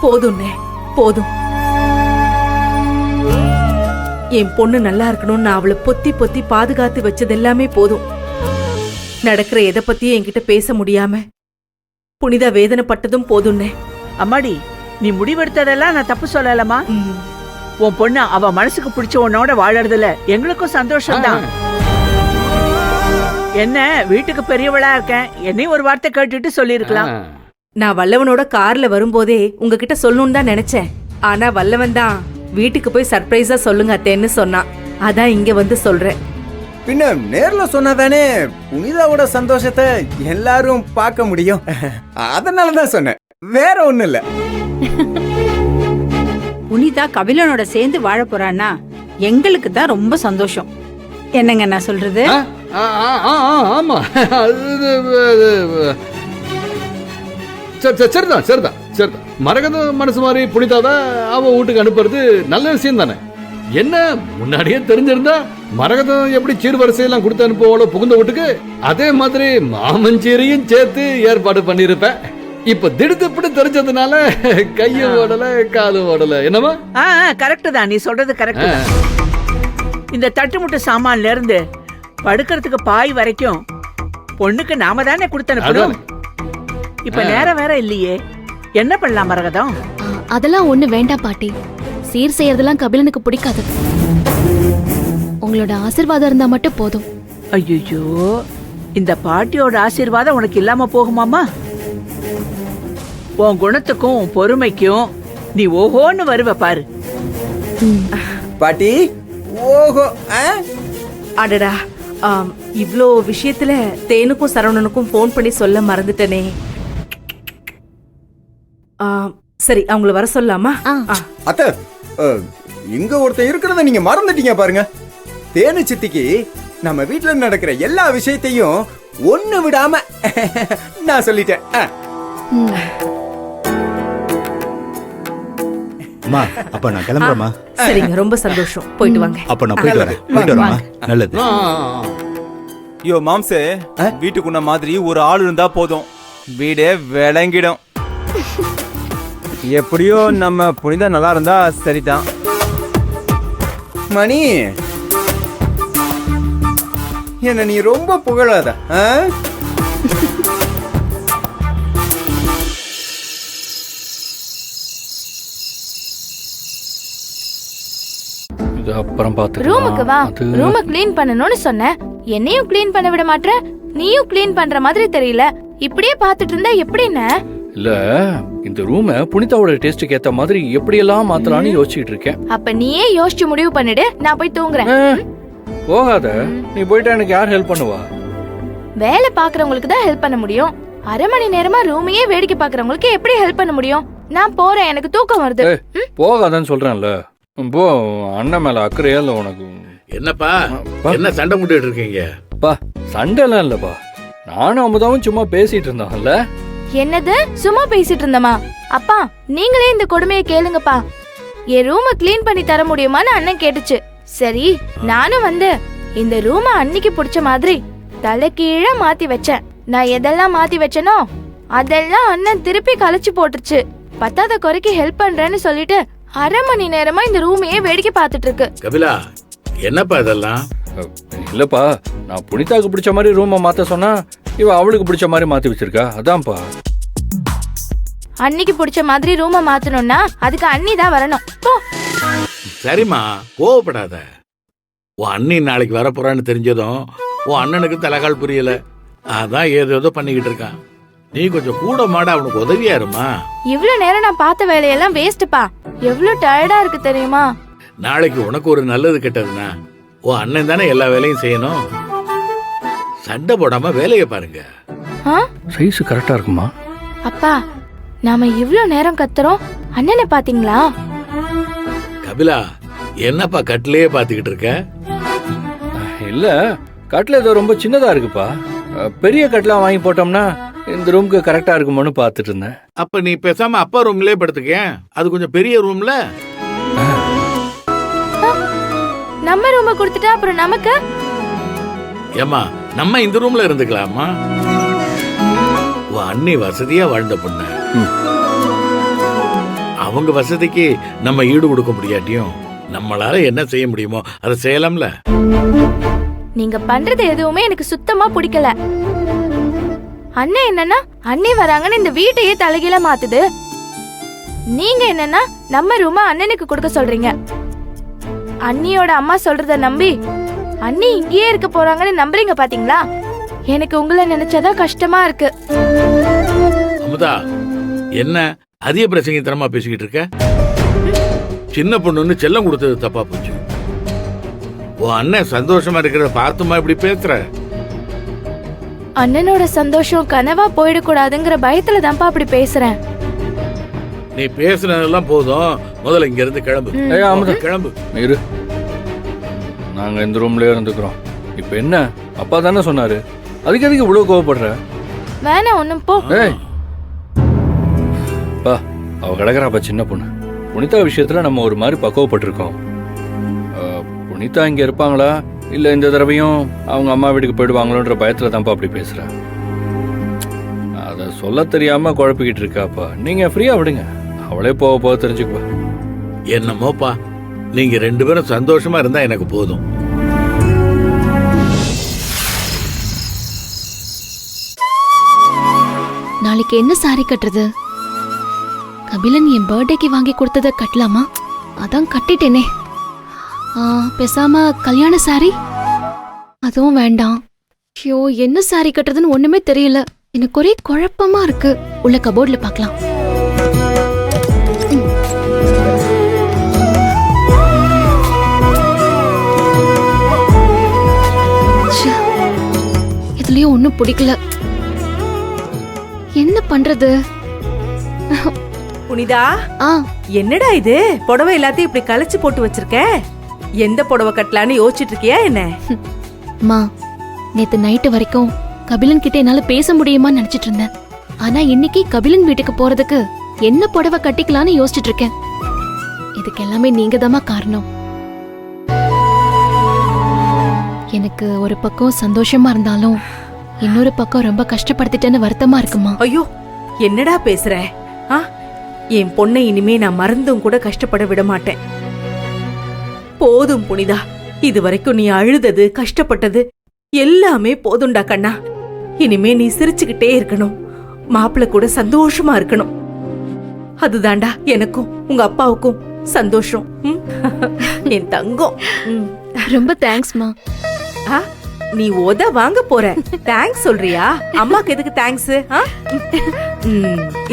போதும்னே, போதும். என் பொண்ணு நல்லா இருக்கணும்னு நான் அவளை பொத்தி பொத்தி பாதுகாத்து வச்சது எல்லாமே போதும். நடக்கிற எதை பத்தியும் என்கிட்ட பேச முடியாம புனிதா வேதனைப்பட்டதும் போதும்னே. அம்மாடி, நீ முடிவெடுத்ததெல்லாம் நான் தப்பு சொல்லலமா. உன் பொண்ணு அவ மனசுக்கு பிடிச்ச உன்னோட வாழறதுல எங்களுக்கும் சந்தோஷம்தான். என்ன வீட்டுக்கு பெரியவளா இருக்கேன், என்னையும் ஒரு வார்த்தை கேட்டுட்டு சொல்லிருக்கலாம். நான் வல்லவனோட கார்ல வரும்போதே உங்ககிட்ட சொல்லணும்னு தான் நினைச்சேன். ஆனா வல்லவன் தான் வீட்டுக்கு போய் சர்ப்ரைஸா சொல்லுங்க அத்தேன்னு சொன்னான். அதான் இங்க வந்து சொல்றேன். பின்ன நேர்ல சொன்னாதானே புனிதாவோட சந்தோஷத்தை எல்லாரும் பார்க்க முடியும். அதனாலதான் சொன்னேன், வேற ஒண்ணு இல்ல. புனிதா கபிலனோட சேர்ந்து வாழ போறான்னா எங்களுக்கு தான் ரொம்ப சந்தோஷம். என்னங்க நான் சொல்றது? ஆமா, சரிதான் சரிதான் சரிதான். மரகத மனசு மாதிரி புனிதாவ அவ வீட்டுக்கு அனுப்புறது நல்ல விஷயம் தானே. என்ன முன்னாடியே தெரிஞ்சிருந்தா மரகதம் எப்படி சீர்வரிசையெல்லாம் கொடுத்து அனுப்புவோம் புகுந்த வீட்டுக்கு, அதே மாதிரி மாமஞ்சீரையும் சேர்த்து ஏற்பாடு பண்ணிருப்பேன். இப்ப திடுத்துப்படி தெரிஞ்சதுனால கையும் ஓடல காலும் ஓடல. என்னமா? கரெக்ட் தான், நீ சொல்றது கரெக்ட். இந்த தட்டுமுட்டு சாமான்ல இருந்து படுக்கிறதுக்கு பாய் வரைக்கும் பொண்ணுக்கு நாம தானே கொடுத்து அனுப்பணும். இப்ப நேரம் வேற இல்லையே, என்ன பண்ணலாம் மரகதம்? அதெல்லாம் ஒண்ணு வேண்டாம் பாட்டி. சீர் செய்யறதெல்லாம் கபிலனுக்கு பிடிக்காது. உங்களோட ஆசீர்வாதம் இருந்தா மட்டும் போதும். ஐயோ, இந்த பாட்டியோட ஆசீர்வாதம் உனக்கு இல்லாம போகுமாமா? உன் குணத்துக்கும் உன் பொறுமைக்கும் நீ ஓஹோன்னு வருவ பாரு. பாட்டி ஓஹோ. அடடா, இவ்ளோ விஷயத்துல தேனுக்கும் சரவணனுக்கும் போன் பண்ணி சொல்ல மறந்துட்டனே. சரி, அவங்கள வர சொல்லலாமா? அத்த, இங்க ஒருத்தன் இருக்கிறத நீங்க மறந்துட்டீங்க பாருங்க. தேனு சித்திக்கு நம்ம வீட்டுல நடக்கிற எல்லா விஷயத்தையும் ஒண்ணு விடாம நான் சொல்லிட்டேன். அம்மா, அப்ப நான் கிளம்புறேம்மா. சரிங்க, ரொம்ப சந்தோஷம். போயிட்டு வாங்க. அப்ப நான் போயிட்டு வரேன். போயிட்டு வரேம்மா. நல்லது. யோ மாம்சே, வீட்டுக்குள்ள மாதிரி ஒரு ஆள் இருந்தா போதும், வீடே விளங்கிடும். எப்படியோ நம்ம புனிதா நல்லா இருந்தா சரிதான். மணி, என்ன நீ ரொம்ப புகழாத. அப்புறம் பாத்து ரூமுக்கு வா. ரூம க்ளீன் பண்ணனும்னு சொன்னேன். என்னையும் க்ளீன் பண்ண விட மாட்டற. நீயும் க்ளீன் பண்ற மாதிரி தெரியல. இப்படியே பாத்துட்டு இருந்தா எப்படின்னு? இல்ல, இந்த ரூம புனிதாவோட டேஸ்டுக்கு ஏத்த மாதிரி எப்படி எல்லாம் மாத்தலாம்னு யோசிச்சிட்டு இருக்கேன். அப்ப நீயே யோசிச்சு முடிவு பண்ணிடு. நான் போய் தூங்குறேன். போகாத, நீ போயிட்டா எனக்கு யார் ஹெல்ப் பண்ணுவா? வேலை பாக்குறவங்களுக்கு தான் ஹெல்ப் பண்ண முடியும். அரை மணி நேரமா ரூமையே வேடிக்கை பாக்குறவங்களுக்கு எப்படி ஹெல்ப் பண்ண முடியும்? நான் போறேன், எனக்கு தூக்கம் வருது. போகாதன்னு சொல்றேன்ல. போ, அண்ணன் மேல அக்கறையா இல்ல உனக்கு? என்னப்பா, என்ன சண்டை போட்டுட்டு இருக்கீங்க? பா, சண்டை எல்லாம் இல்லப்பா. நானும் அமுதாவும் சும்மா பேசிட்டு இருந்தோம்ல. என்னது சும்மா பேசிட்டு இருந்தமா? அப்பா, நீங்களே இந்த கொடுமையை கேளுங்கப்பா. என் ரூம க்ளீன் பண்ணி தர முடியுமான்னு அண்ணன் கேட்டுச்சு. சரி, நானும் வந்து இந்த ரூம அன்னைக்கு பிடிச்ச மாதிரி தலைகீழ மாத்தி வச்சேன். நான் எதெல்லாம் மாத்தி வச்சனோ அதெல்லாம் அண்ணன் திருப்பி கழிச்சு போட்டுருச்சு. பத்தாத குறைக்கு ஹெல்ப் பண்றேன்னு சொல்லிட்டு அரை மணி நேரமா இந்த ரூமையே வேடிக்கை பார்த்துட்டு இருக்கு. கபிலா, என்னப்பா இதெல்லாம்? இல்லப்பா, நான் புனிதாக்கு பிடிச்ச மாதிரி ரூமை மாத்த சொன்னா இவ அவளுக்கு பிடிச்ச மாதிரி மாத்தி வச்சிருக்கா. அதான்ப்பா. அன்னைக்கு பிடிச்ச மாதிரி ரூமை மாத்தணும்னா அதுக்கு அண்ணி தான் வரணும். போ. சரிம்மா, கோவப்படாத. உன் அண்ணி நாளைக்கு வர போறான்னு தெரிஞ்சதும் உன் அண்ணனுக்கு தலைகால் புரியல. அதான் ஏதோ பண்ணிக்கிட்டு இருக்கான். நீ கொஞ்சம் கூட மாட அவனுக்கு உதவியா இருமா. இவ்வளவு நேரம் நான் பார்த்த வேலையெல்லாம் வேஸ்ட்பா. எவ்வளவு டயர்டா இருக்கு தெரியுமா? நாளைக்கு உனக்கு ஒரு நல்லது கெட்டதுன்னா உன் அண்ணன் தானே எல்லா வேலையும் செய்யணும். சண்டை போடாம வேலையை பாருங்க. சைஸ் கரெக்டா இருக்குமா? அப்பா, நாம இவ்வளவு நேரம் கத்துறோம், அண்ணனை பாத்தீங்களா? கபிலா, என்னப்பா கட்டிலேயே பாத்துக்கிட்டு இருக்க? இல்ல, கட்டில ஏதோ ரொம்ப சின்னதா இருக்குப்பா. பெரிய கட்டிலா வாங்கி போட்டோம்னா இந்த ரூமுக்கு கரெக்டா இருக்குமோன்னு பாத்துட்டு இருந்தேன். அப்ப நீ பேசாம அப்பா ரூம்லயே படுத்துக்க. அது கொஞ்சம் பெரிய ரூம்ல. நம்ம ரூம கொடுத்துட்டா அப்புறம் நமக்கு? ஏமா, நம்ம இந்த ரூம்ல இருந்துக்கலாமா? உன் அண்ணி வசதியா வாழ்ந்த பொண்ணு. அவங்க வசதிக்கு நம்ம ஈடு கொடுக்க முடியாட்டியும் நம்மளால என்ன செய்ய முடியுமோ அதை செய்யலாம்ல. நீங்க பண்றது எதுவுமே எனக்கு சுத்தமா பிடிக்கல. அண்ணன் என்னன்னா அண்ணி வராங்கன்னு இந்த வீட்டையே தலைகீழ மாத்துது. நீங்க என்னன்னா நம்ம ரூம அண்ணனுக்கு கொடுக்க சொல்றீங்க. அண்ணியோட அம்மா சொல்றத நம்பி அண்ணி இங்கேயே இருக்க போறாங்கன்னு நம்புறீங்க பாத்தீங்களா? எனக்கு உங்களை நினைச்சாதான் கஷ்டமா இருக்கு. அமுதா, என்ன அதிக பிரசங்கத்தனமா பேசிக்கிட்டு இருக்க? சின்ன பொண்ணுன்னு செல்லம் கொடுத்தது தப்பா போச்சு. உன் அண்ணன் சந்தோஷமா இருக்கிறத பார்த்துமா இப்படி பேசுற? அண்ணனோட சந்தோஷம் கனவா போயிடக்கூடாதுங்கிற பயத்துல தான்ப்பா அப்படி பேசுறேன். நீ பேசுனதெல்லாம் போதும், முதல்ல இங்க இருந்து கிளம்பு. கிளம்பு. இரு, நாங்க இந்த ரூம்லயே இருந்துக்கிறோம். இப்ப என்ன, அப்பா தானே சொன்னாரு, அதுக்கு எதுக்கு இவ்வளவு கோவப்படுற? வேணாம், ஒண்ணும் போ. பா, அவ கிடக்குறாப்பா சின்ன பொண்ணு. புனிதா விஷயத்துல நம்ம ஒரு மாதிரி பக்குவப்பட்டிருக்கோம். புனிதா இங்க இருப்பாங்களா இல்ல இந்த தடவையும் அவங்க அம்மா வீட்டுக்கு போயிடுவாங்களோன்ற பயத்துல தான்ப்பா அப்படி பேசுற. அத சொல்ல தெரியாம குழப்பிக்கிட்டு இருக்காப்பா. நீங்க ஃப்ரீயா விடுங்க, அவளே போக போக தெரிஞ்சுக்குவா. என்னமோப்பா, நீங்க 2 பேரும் சந்தோஷமா இருந்தா எனக்கு போதும். நாளைக்கு என்ன சாரி கட்டுறது? கபிலன் என் பர்த்டேக்கு வாங்கி கொடுத்தத கட்டலாமா? அதான் கட்டிட்டேனே. பேசாம கல்யாண சாரி அதுவும் வேண்டாம். ஐயோ, என்ன சாரி கட்டுறதுன்னு ஒண்ணுமே தெரியல. எனக்கு ஒரே குழப்பமா இருக்கு. உள்ள கபோர்ட்ல பார்க்கலாம். இதுலயும் ஒண்ணும் பிடிக்கல. என்ன பண்றது? புனிதா, என்னடா இது புடவை எல்லாத்தையும் இப்படி கலைச்சு போட்டு வச்சிருக்க? எந்த புடவை கட்டலான்னு யோசிச்சுட்டு இருக்கியா என்ன? மா, நேத்து நைட்டு வரைக்கும் கபிலன் கிட்ட என்னால பேச முடியுமான்னு நினைச்சிட்டு இருந்தேன். ஆனா இன்னைக்கு கபிலன் வீட்டுக்கு போறதுக்கு என்ன புடவை கட்டிக்கலான்னு யோசிச்சுட்டு இருக்கேன். இதுக்கு எல்லாமே நீங்க தாமா காரணம். எனக்கு ஒரு பக்கம் சந்தோஷமா இருந்தாலும் இன்னொரு பக்கம் ரொம்ப கஷ்டப்படுத்திட்டேன்னு வருத்தமா இருக்குமா. ஐயோ, என்னடா பேசுற? என் பொண்ணை இனிமே நான் மறந்தும் கூட கஷ்டப்பட விட மாட்டேன். போதும் புனிதா, இது வரைக்கும் நீ அழுதது கஷ்டப்பட்டது எல்லாமே போதும்டா கண்ணா. இனிமே நீ சிரிச்சுக்கிட்டே இருக்கணும், மாப்பிள்ள கூட சந்தோஷமா இருக்கணும். அதுதான்டா எனக்கும் உங்க அப்பாவுக்கும் சந்தோஷம். என் தங்கம். ரொம்ப தேங்க்ஸ்மா. நீ வாங்க போற, தேங்க்ஸ் சொல்றியா? அம்மாக்கு எதுக்கு தேங்க்ஸ்?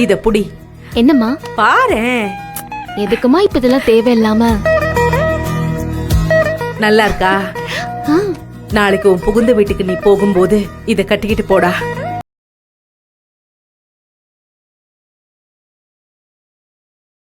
இத புடி. என்னம்மா பாரேன். எதுக்குமா இப்ப இதெல்லாம் தேவையில்லாம? நல்லா இருக்கா? நாளைக்கு உன் புகுந்த வீட்டுக்கு நீ போகும்போது இத கட்டிக்கிட்டு போடா.